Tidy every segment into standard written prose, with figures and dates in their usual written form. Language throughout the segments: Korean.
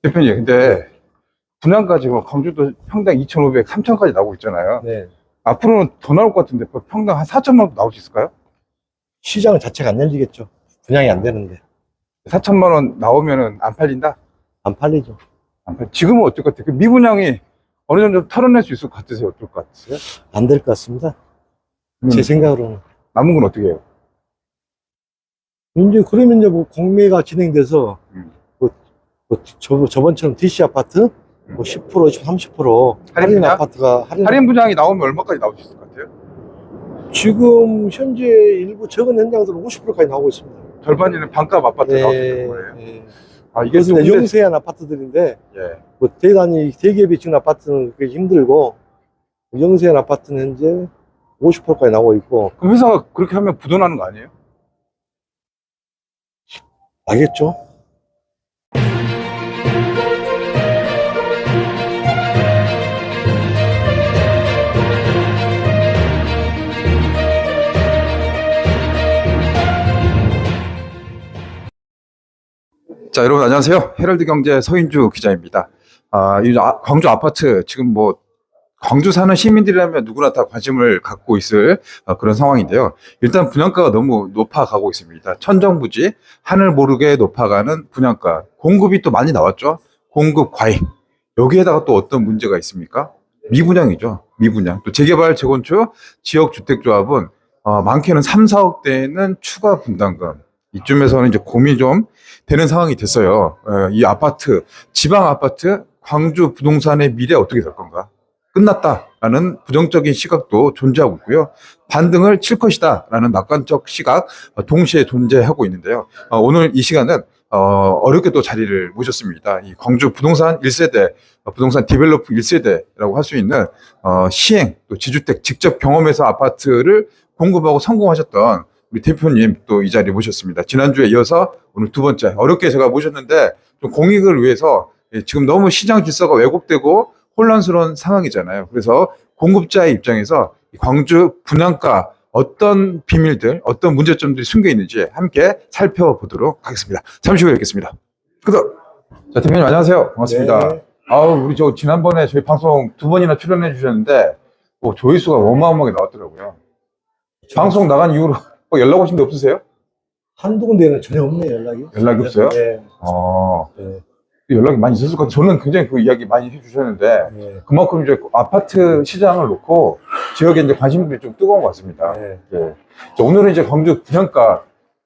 대표님, 근데 분양가 지금 광주도 평당 2,500, 3,000까지 나오고 있잖아요. 네. 앞으로는 더 나올 것 같은데 평당 한 4천만 원 나올 수 있을까요? 시장 자체가 안 열리겠죠. 분양이 안 되는데. 4천만 원 나오면은 안 팔린다? 안 팔리죠. 안 팔. 지금은 어떨 것 같아요? 그 미분양이 어느 정도 털어낼 수 있을 것 같으세요? 어떨 것 같으세요? 안 될 것 같습니다. 제 생각으로는. 남은 건 어떻게 해요? 이제, 그러면 이제 뭐 공매가 진행돼서, 음. 저번처럼 DC 아파트, 뭐 10%, 30% 할인 할인 분양? 아파트가 할인 분양이 나오면 얼마까지 나올 수 있을 것 같아요? 지금 현재 일부 적은 현장들은 50%까지 나오고 있습니다. 절반이는 반값 아파트 나올 수 있는 거예요. 네. 아, 이게 그래서 좀 이제 근데- 영세한 아파트들인데, 예. 뭐 대기업이 지은 아파트는 그게 힘들고, 영세한 아파트는 현재 50%까지 나오고 있고, 그럼 회사가 그렇게 하면 부도나는 거 아니에요? 알겠죠? 자, 여러분 안녕하세요. 헤럴드 경제 서인주 기자입니다. 광주 아파트 지금 뭐 광주 사는 시민들이라면 누구나 다 관심을 갖고 있을 그런 상황인데요. 일단 분양가가 너무 높아가고 있습니다. 천정부지 하늘 모르게 높아가는 분양가. 공급이 또 많이 나왔죠. 공급 과잉. 여기에다가 또 어떤 문제가 있습니까? 미분양이죠. 미분양. 또 재개발, 재건축, 지역주택조합은 많게는 3, 4억 대는 추가 분담금. 이쯤에서는 이제 고민이 좀 되는 상황이 됐어요. 이 아파트, 지방 아파트, 광주 부동산의 미래 어떻게 될 건가? 끝났다라는 부정적인 시각도 존재하고 있고요. 반등을 칠 것이다라는 낙관적 시각 동시에 존재하고 있는데요. 오늘 이 시간은 어렵게 또 자리를 모셨습니다. 이 광주 부동산 1세대, 부동산 디벨로프 1세대라고 할 수 있는 시행, 또 지주택 직접 경험해서 아파트를 공급하고 성공하셨던 우리 대표님 또 이 자리에 모셨습니다. 지난주에 이어서 오늘 두 번째 어렵게 제가 모셨는데 좀 공익을 위해서 지금 너무 시장 질서가 왜곡되고 혼란스러운 상황이잖아요. 그래서 공급자의 입장에서 광주 분양가 어떤 비밀들, 어떤 문제점들이 숨겨 있는지 함께 살펴보도록 하겠습니다. 잠시 후에 뵙겠습니다. 자, 대표님 안녕하세요. 반갑습니다. 네. 우리 지난번에 저희 방송 두 번이나 출연해 주셨는데 조회수가 어마어마하게 나왔더라고요. 방송 나간 이후로 연락 오신 게 없으세요? 한두 군데는 전혀 없네요, 연락이. 연락이 없어요? 네. 네. 연락이 많이 있었을 것 같아요. 저는 굉장히 그 이야기 많이 해주셨는데 네. 그만큼 이제 아파트 시장을 놓고 지역에 이제 관심들이 좀 뜨거운 것 같습니다. 네. 네. 자, 오늘은 이제 광주 분양가,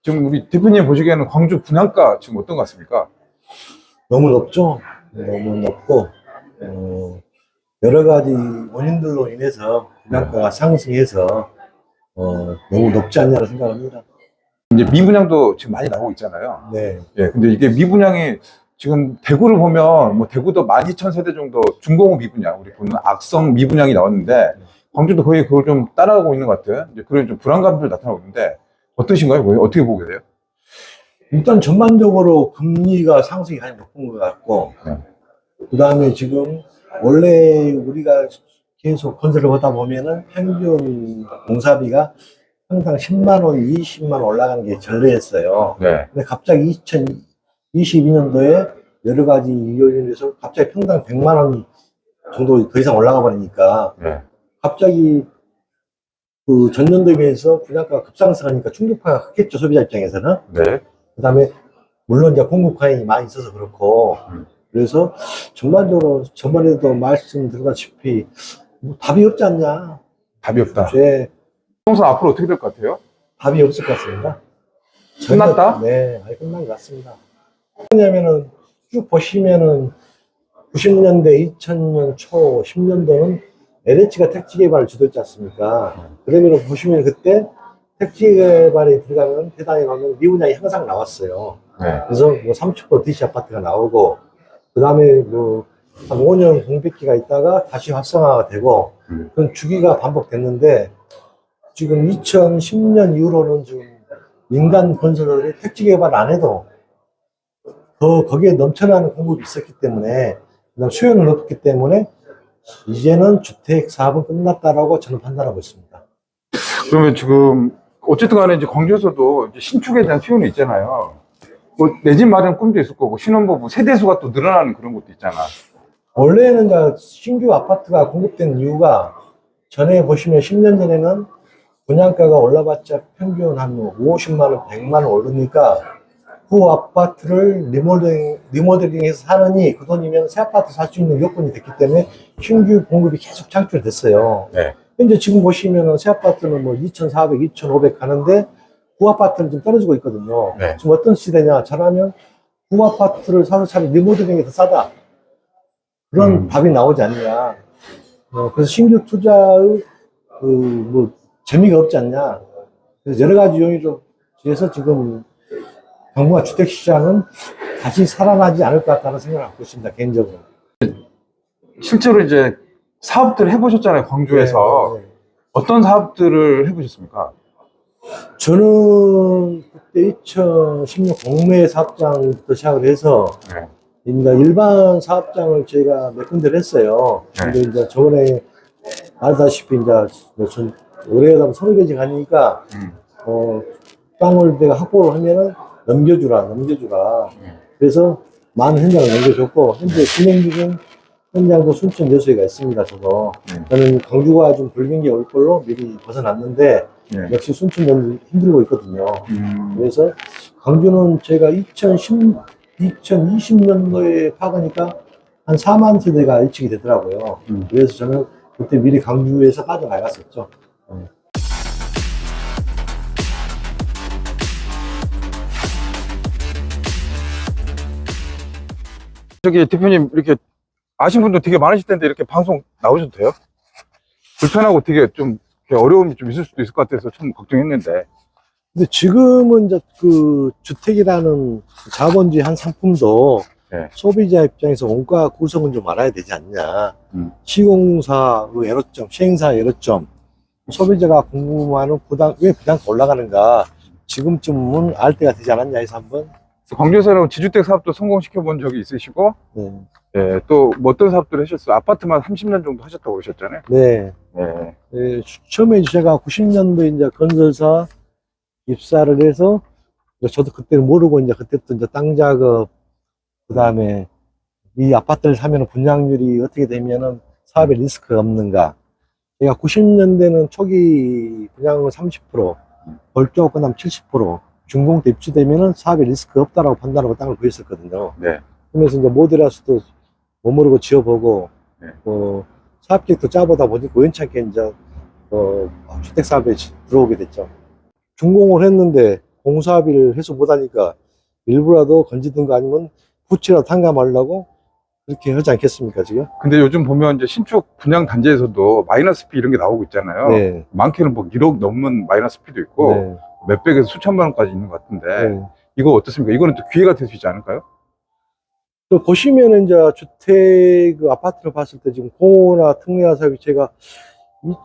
지금 우리 대표님 보시기에는 광주 분양가 지금 어떤 것 같습니까? 너무 높죠? 너무 높고, 여러 가지 원인들로 인해서 분양가가 상승해서, 너무 높지 않냐고 생각합니다. 이제 미분양도 지금 많이 나오고 있잖아요. 네. 예, 근데 이게 미분양이 지금 대구를 보면 뭐 대구도 12,000세대 정도 중공업 미분양, 우리 보는 악성 미분양이 나왔는데 광주도 거의 그걸 좀 따라가고 있는 것 같아요. 이제 그런 좀 불안감들 나타나고 있는데 어떠신가요? 어떻게 보게 돼요? 일단 전반적으로 금리가 상승이 가장 높은 것 같고, 네. 그 다음에 지금 원래 우리가 계속 건설을 하다 보면은 평균 공사비가 항상 10만 원, 20만 원 올라가는 게 전례였어요. 네. 근데 갑자기 2022년도에 여러 가지 이유로 인해서 갑자기 평당 100만 원 정도 더 이상 올라가 버리니까 네. 갑자기 그 전년도에 비해서 분양가가 급상승하니까 충격파가 컸겠죠, 소비자 입장에서는. 네. 그 다음에 물론 이제 공급 과잉이 많이 있어서 그렇고, 그래서 전반적으로 저번에도 말씀드렸다시피 뭐 답이 없지 않냐. 답이 없다. 제 부동산 앞으로 어떻게 될 것 같아요? 답이 없을 것 같습니다. 끝났다? 네, 아예 끝난 것 같습니다. 왜냐면은 쭉 보시면은 90년대, 2000년 초, 10년도는 LH가 택지 개발을 주도했지 않습니까? 그러면 보시면 그때 택지 개발에 들어가면 대단히 가면 미분양이 항상 나왔어요. 네. 그래서 뭐 30% DC 아파트가 나오고, 그 다음에 뭐 한 5년 공백기가 있다가 다시 활성화가 되고, 그런 주기가 반복됐는데, 지금 2010년 이후로는 지금 민간 건설업이 택지 개발 안 해도 거기에 넘쳐나는 공급이 있었기 때문에, 그다음 수요는 높기 때문에 이제는 주택 사업은 끝났다라고 저는 판단하고 있습니다. 그러면 지금 어쨌든 간에 이제 광주에서도 이제 신축에 대한 수요는 있잖아요. 뭐 내 집 마련 꿈도 있을 거고 신혼부부 세대수가 또 늘어나는 그런 것도 있잖아. 원래는 이제 신규 아파트가 공급된 이유가 전에 보시면 10년 전에는 분양가가 올라봤자 평균 한 50만 원, 100만 원 오르니까 그 아파트를 리모델링해서 사느니 그 돈이면 새 아파트 살 수 있는 요건이 됐기 때문에 신규 공급이 계속 창출됐어요. 네. 현재 지금 보시면은 새 아파트는 뭐 2,400, 2,500 가는데 구 아파트는 좀 떨어지고 있거든요. 네. 지금 어떤 시대냐? 잘하면 구 아파트를 사서 차라리 리모델링이 더 싸다. 그런 답이 나오지 않냐. 그래서 신규 투자의 뭐 재미가 없지 않냐. 그래서 여러 가지 요인으로 해서 지금 당분간 주택시장은 다시 살아나지 않을 것 같다는 생각을 갖고 있습니다, 개인적으로. 실제로 이제 사업들을 해보셨잖아요, 광주에서. 네, 네. 어떤 사업들을 해보셨습니까? 저는 그때 2016 공매 사업장부터 시작을 해서 네. 그러니까 일반 사업장을 저희가 몇 군데를 했어요. 근데 이제 저번에 알다시피 이제 전 올해 가면 서울까지 가니까 땅을 내가 확보를 하면은 넘겨주라. 그래서 많은 현장을 넘겨줬고 현재 진행 중인 현장도 순천 여수에가 있습니다. 저도 저는 광주가 좀 불경기 올 걸로 미리 벗어났는데 네. 역시 순천은 힘들고 있거든요. 그래서 광주는 제가 2020년도에 파가니까 한 4만 세대가 일찍이 되더라고요. 그래서 저는 그때 미리 광주에서 빠져나갔었죠. 저기 대표님 이렇게 아신 분도 되게 많으실 텐데 이렇게 방송 나오셔도 돼요? 불편하고 되게 좀 이렇게 어려움이 좀 있을 수도 있을 것 같아서 좀 걱정했는데. 근데 지금은 이제 그 주택이라는 자본주의 한 상품도 네. 소비자 입장에서 원가 구성은 좀 알아야 되지 않냐. 시공사 그 애로점, 시행사 애로점, 소비자가 궁금해하는 왜 부담가 올라가는가. 지금쯤은 알 때가 되지 않았냐 해서 한번. 광주에서는 지주택 사업도 성공시켜 본 적이 있으시고, 네. 네, 또 뭐 어떤 사업들을 하셨어요? 아파트만 30년 정도 하셨다고 그러셨잖아요. 네. 네. 네. 처음에 제가 90년도에 이제 건설사 입사를 해서, 저도 그때는 모르고 이제 그때부터 이제 땅 작업, 그 다음에 이 아파트를 사면 분양률이 어떻게 되면은 사업에 리스크가 없는가. 제가 90년대는 초기 분양은 30%, 벌쪽 끝나면 70%, 준공 때 입주되면은 사업에 리스크 없다라고 판단하고 땅을 구했었거든요. 네. 그러면서 이제 모델하우스도 못 모르고 지어보고, 네. 사업 계획도 짜보다 보니까 우연찮게 이제, 주택 사업에 들어오게 됐죠. 준공을 했는데 공사비를 해소 못하니까 일부라도 건지든 거 아니면 부치라도 탕감하려고 그렇게 하지 않겠습니까, 지금? 근데 요즘 보면 이제 신축 분양 단지에서도 마이너스 피 이런 게 나오고 있잖아요. 네. 많게는 뭐 1억 넘는 마이너스 피도 있고, 네. 몇백에서 수천만 원까지 있는 것 같은데, 네. 이거 어떻습니까? 이거는 또 기회가 될 수 있지 않을까요? 또 보시면은 이제 주택 아파트를 봤을 때 지금 공호나 특례화 사업이 제가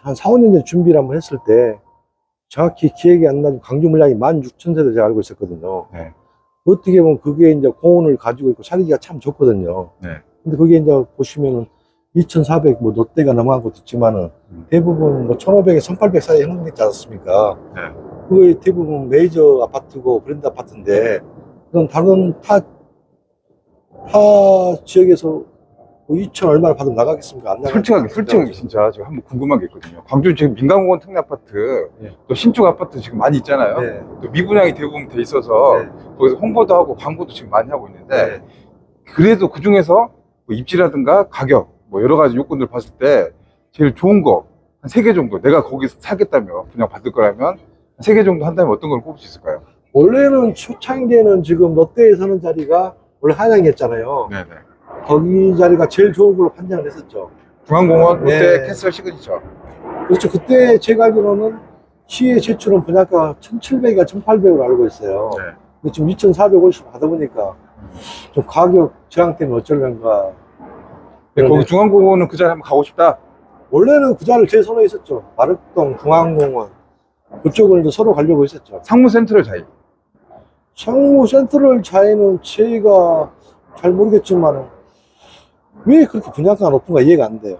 한 4, 5년 전에 준비를 한번 했을 때 정확히 기억이 안 나지만 광주 물량이 16,000세대 제가 알고 있었거든요. 네. 어떻게 보면 그게 이제 공원을 가지고 있고 살기가 참 좋거든요. 네. 근데 그게 이제 보시면은 2,400 뭐 롯데가 넘어간 것도 있지만은 대부분 뭐 1,500에 1,800 사이에 형성되지 않았습니까? 네. 그게 대부분 메이저 아파트고 브랜드 아파트인데 그럼 다른 타 지역에서 뭐 2천 얼마를 받으면 나가겠습니까? 안 나가겠습니까? 솔직하게 진짜 제가 한번 궁금한 게 있거든요. 광주 지금 민간공원 특례 아파트, 네. 또 신축 아파트 지금 많이 있잖아요. 네. 또 미분양이 대부분 돼 있어서 네. 거기서 홍보도 하고 광고도 지금 많이 하고 있는데, 네. 그래도 그 중에서 뭐 입지라든가 가격, 뭐 여러 가지 요건들 봤을 때 제일 좋은 거 한 3개 정도, 내가 거기서 살겠다면 분양 받을 거라면 한 3개 정도 한다면 어떤 걸 꼽을 수 있을까요? 원래는 초창기에는 지금 롯데에 서는 자리가 원래 한양이었잖아요. 네네. 거기 자리가 제일 좋은 걸로 판정을 했었죠. 중앙공원, 롯데, 네. 캐슬 시그니처. 그렇죠. 그때 제가 알기로는 시에 제출은 분양가 1,700이가 1,800으로 알고 있어요. 네. 근데 지금 2,450 받아보니까 좀 가격 저항 때문에 어쩌려는가. 근데 거기 중앙공원은 그 자리 한번 가고 싶다. 원래는 그 자리를 제 손에 있었죠. 마륵동, 중앙공원. 그쪽을 이제 서로 가려고 했었죠. 상무 센트럴 자이. 상무 센트럴 자이는 제가 잘 모르겠지만 왜 그렇게 분양가가 높은가 이해가 안 돼요.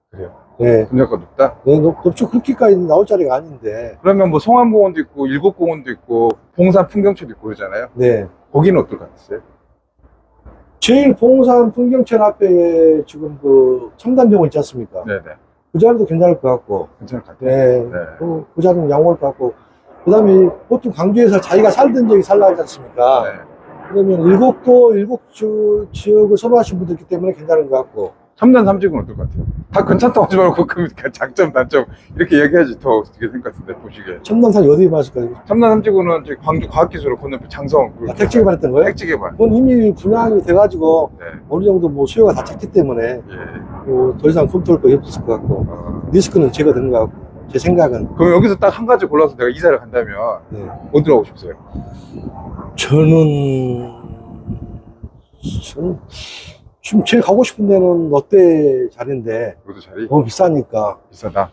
그래요. 네. 분양가 높다? 네, 높죠. 그렇게까지 나올 자리가 아닌데. 그러면 뭐 송암공원도 있고 일곡공원도 있고 봉산 풍경초도 있고 그러잖아요. 네. 거기는 어떨 것 같으세요? 제일 봉산 풍경천 앞에 지금 그 첨단병원 있지 않습니까? 네네. 그 자리도 괜찮을 것 같고. 괜찮을 것 같아요. 네. 네. 그 자리는 양호할 것 같고. 그 다음에 보통 광주에서 자기가 살던 지역이 살라 하지 않습니까? 네. 그러면 일곡 지역을 선호하시는 분들 있기 때문에 괜찮은 것 같고. 첨단 삼직은 어떨 것 같아요? 다 괜찮다고 하지 말고 그 장점, 단점 이렇게 얘기해야지 더 어떻게 생각하는데 보시기에. 첨단산이 어디 맞을까요? 첨단 삼직은 저기 광주 과학기술을 건너편 장성 아, 택지 개발했던 거예요? 택지 개발. 그건 이미 분양이 돼가지고 네. 어느 정도 뭐 수요가 다 찼기 때문에 예. 뭐 더 이상 검토할 거 없을 것 같고 리스크는 제거된 것 같고 제 생각은. 그럼 여기서 딱 한 가지 골라서 내가 이사를 간다면 네. 어디로 가고 싶으세요? 저는 지금 제일 가고 싶은 데는 롯데 자리인데 그것도 자리 너무 비싸니까 비싸다.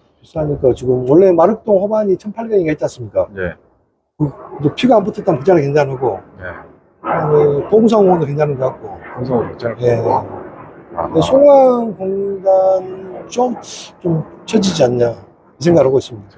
지금 원래 마륵동 호반이 1,800인가 있지 않습니까? 예. 또 피가 안 붙었다면 그 자리 괜찮고 예. 그다음에 봉성호도 괜찮은 것 같고. 방송으로 괜찮을 것 예. 같고. 아, 근데 송암공단 좀 처지지 않냐 이 생각을 하고 있습니다.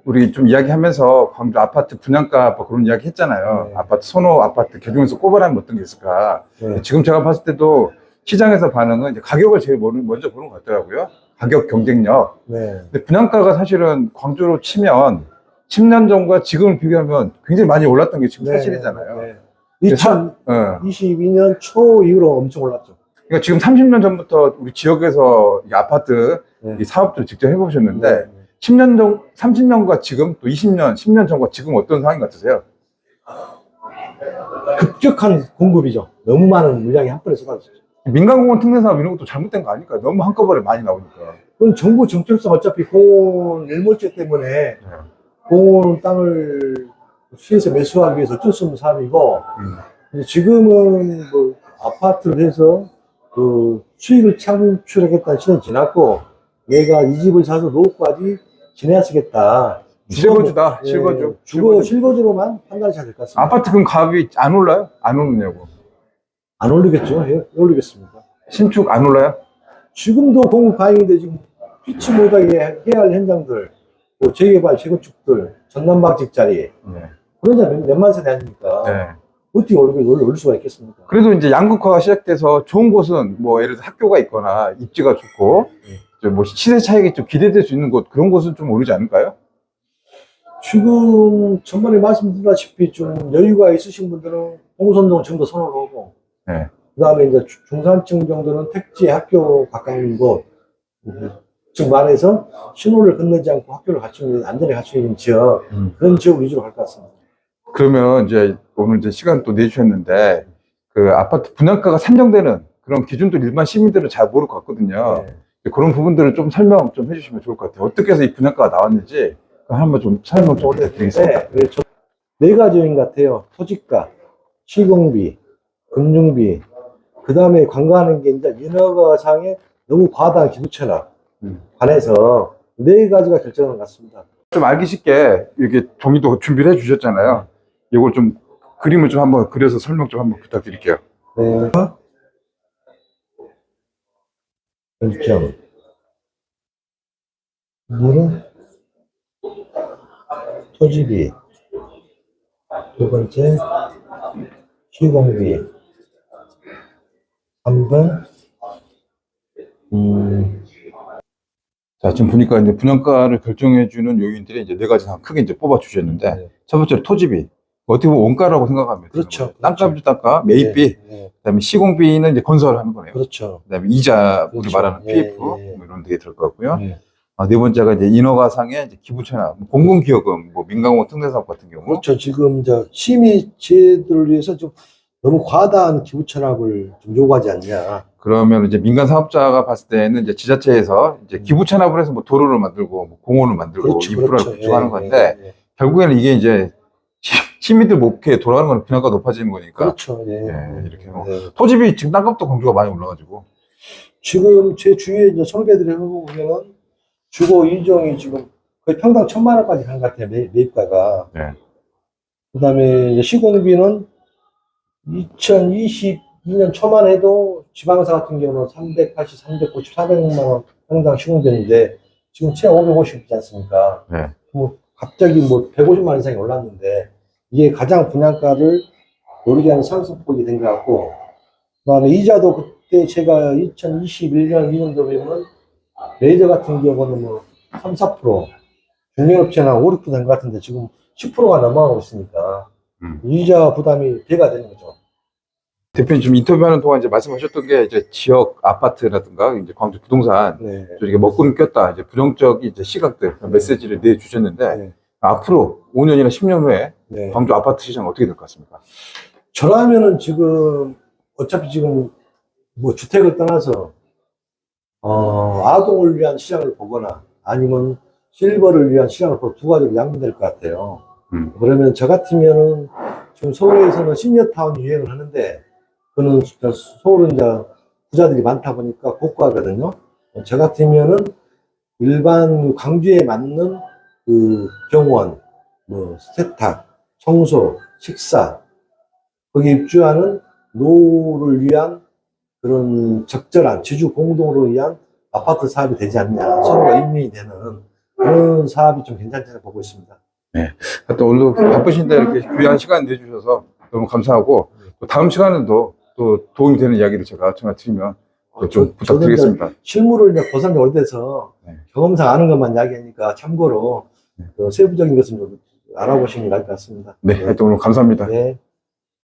우리 좀 이야기하면서 광주 아파트 분양가 뭐 그런 이야기 했잖아요. 네. 아파트 선호 아파트 개중에서 꼽아라면 어떤 게 있을까? 네. 지금 제가 봤을 때도 시장에서 반응은 이제 가격을 제일 먼저 보는 것 같더라고요. 가격 경쟁력. 네. 근데 분양가가 사실은 광주로 치면 10년 전과 지금을 비교하면 굉장히 많이 올랐던 게 지금 사실이잖아요. 네. 근데 2022년 초 이후로 엄청 올랐죠. 그러니까 지금 30년 전부터 우리 지역에서 이 아파트 네. 이 사업도 직접 해보셨는데 네. 10년 전, 30년과 지금 또 20년, 10년 전과 지금 어떤 상황 같으세요? 급격한 공급이죠. 너무 많은 물량이 한번에 쏟아졌죠. 민간공원 특례사업 이런 것도 잘못된 거 아닐까요? 너무 한꺼번에 많이 나오니까. 그건 정부 정책상 어차피 공원 일몰제 때문에 공원 땅을 시에서 매수하기 위해서 어쩔 수 없는 사업이고 근데 지금은 뭐 아파트를 해서 그 수익을 창출하겠다는 시대는 지났고 얘가 이 집을 사서 노후까지 지내야 쓰겠다. 실거주다, 실거주. 실거주로만 판단하셔야 될 것 같습니다. 아파트 그럼 값이 안 올라요? 안 오르냐고. 안 올리겠죠? 예, 올리겠습니다. 신축 안 올라요? 지금도 공급 가행인데 지금 피치 못하게 해야 할 현장들, 뭐 재개발, 재건축들, 전남방직 자리 네. 그런 데 몇만 세대 아닙니까? 네. 어떻게 올릴 수가 있겠습니까? 그래도 이제 양극화가 시작돼서 좋은 곳은 뭐 예를 들어 학교가 있거나 입지가 좋고 뭐 시세 차익이 좀 기대될 수 있는 곳 그런 곳은 좀 오르지 않을까요? 지금 전번에 말씀드렸다시피 좀 여유가 있으신 분들은 홍선동 정도 선호를 하고 네. 그 다음에 이제 중산층 정도는 택지 학교 가까운 곳 즉 말해서 신호를 건너지 않고 학교를 갈 수 있는 안전히 갈 수 있는 지역 그런 지역 위주로 갈 것 같습니다. 그러면 이제 오늘 이제 시간 또 내주셨는데 그 아파트 분양가가 산정되는 그런 기준도 일반 시민들은 잘 모를 것 같거든요. 네. 그런 부분들을 좀 설명 좀 해주시면 좋을 것 같아요. 어떻게 해서 이 분양가가 나왔는지 한번 좀 설명 좀 부탁드리겠습니다. 네, 네 가지 요인 같아요. 토지가, 시공비, 금융비, 그 다음에 관과하는 게 이제 인허가상의 너무 과다한 기부 체납 관해서 네 가지가 결정한 것 같습니다. 좀 알기 쉽게 이렇게 종이도 준비를 해 주셨잖아요. 이걸 좀 그림을 좀 한번 그려서 설명 좀 한번 부탁드릴게요. 네. 결정. 물은 토지비. 두 번째, 시공비. 3번, 자, 지금 보니까 이제 분양가를 결정해주는 요인들이 이제 네 가지 크게 이제 뽑아 주셨는데, 네. 첫 번째로 토지비. 어떻게 보면 원가라고 생각하면 그렇죠. 땅값이 땅값, 매입비, 네, 네. 그다음에 시공비는 이제 건설을 하는 거네요. 그렇죠. 그다음에 이자, 우리 그렇죠. 말하는 예, PF, 예. 뭐 이런 데 들을 것 같고요. 네. 네 번째가 이제 인허가상의 이제 기부채납, 공공기여금, 뭐 민간공원 특례사업 같은 경우. 그렇죠. 지금 시민제들을 위해서 좀 너무 과다한 기부 체납을 좀 요구하지 않냐. 그러면 이제 민간 사업자가 봤을 때는 이제 지자체에서 이제 기부 체납을 해서 뭐 도로를 만들고 뭐 공원을 만들고 그렇죠. 인프라를 그렇죠. 구축하는 예, 건데 예, 예. 결국에는 이게 이제 시민들 목표에 돌아가는 거는 분양가 높아지는 거니까. 그렇죠. 예. 예, 이렇게 뭐. 네. 토지비 지금 땅값도 광주가 많이 올라가지고. 지금 제 주위에 이제 설계들을 해보면은 주거 이종이 지금 거의 평당 1,000만 원까지 간 것 같아요. 매입가가. 네. 그 다음에 시공비는 2년 초만 해도 지방사 같은 경우는 380, 390, 400만 원 평당 시공됐는데 지금 최하 550이지 않습니까? 네. 뭐 갑자기 뭐 150만 원 이상이 올랐는데 이게 가장 분양가를 노리게 하는 상승폭이 된 것 같고, 그다음에 이자도 그때 제가 2021년 이 정도면 레이저 같은 경우는 뭐 3, 4%, 중개업체는 5, 6% 된 것 같은데 지금 10%가 넘어가고 있으니까 이자 부담이 배가 되는 거죠. 대표님 지금 인터뷰하는 동안 이제 말씀하셨던 게 이제 지역 아파트라든가 이제 광주 부동산 네. 좀 이렇게 먹구름 꼈다 이제 부정적인 이제 시각들 메시지를 내주셨는데 네. 앞으로 5년이나 10년 후에 네. 광주 아파트 시장 어떻게 될 것 같습니까? 저라면은 지금 어차피 지금 뭐 주택을 떠나서 아동을 위한 시장을 보거나 아니면 실버를 위한 시장을 보고 두 가지로 양분될 것 같아요. 그러면 저 같으면은 지금 서울에서는 시니어타운이 유행을 하는데 그는 서울은 이제 부자들이 많다 보니까 고가거든요. 저 같으면은 일반 광주에 맞는 그 병원, 뭐 세탁, 청소, 식사 거기에 입주하는 노후를 위한 그런 적절한 지주 공동으로 위한 아파트 사업이 되지 않냐, 서로가 윈윈이 되는 그런 사업이 좀 괜찮다고 보고 있습니다. 네. 하여튼 오늘 바쁘신데 이렇게 귀한 시간 내주셔서 너무 감사하고 또 다음 시간에도 또 도움이 되는 이야기를 제가 전화 드리면 좀 부탁드리겠습니다. 실무를 이제 고산 지 오래돼서 네. 경험상 아는 것만 이야기하니까 참고로 세부적인 것은 좀 알아보시는 게 나을 것 같습니다. 네, 하여튼 오늘 감사합니다. 네.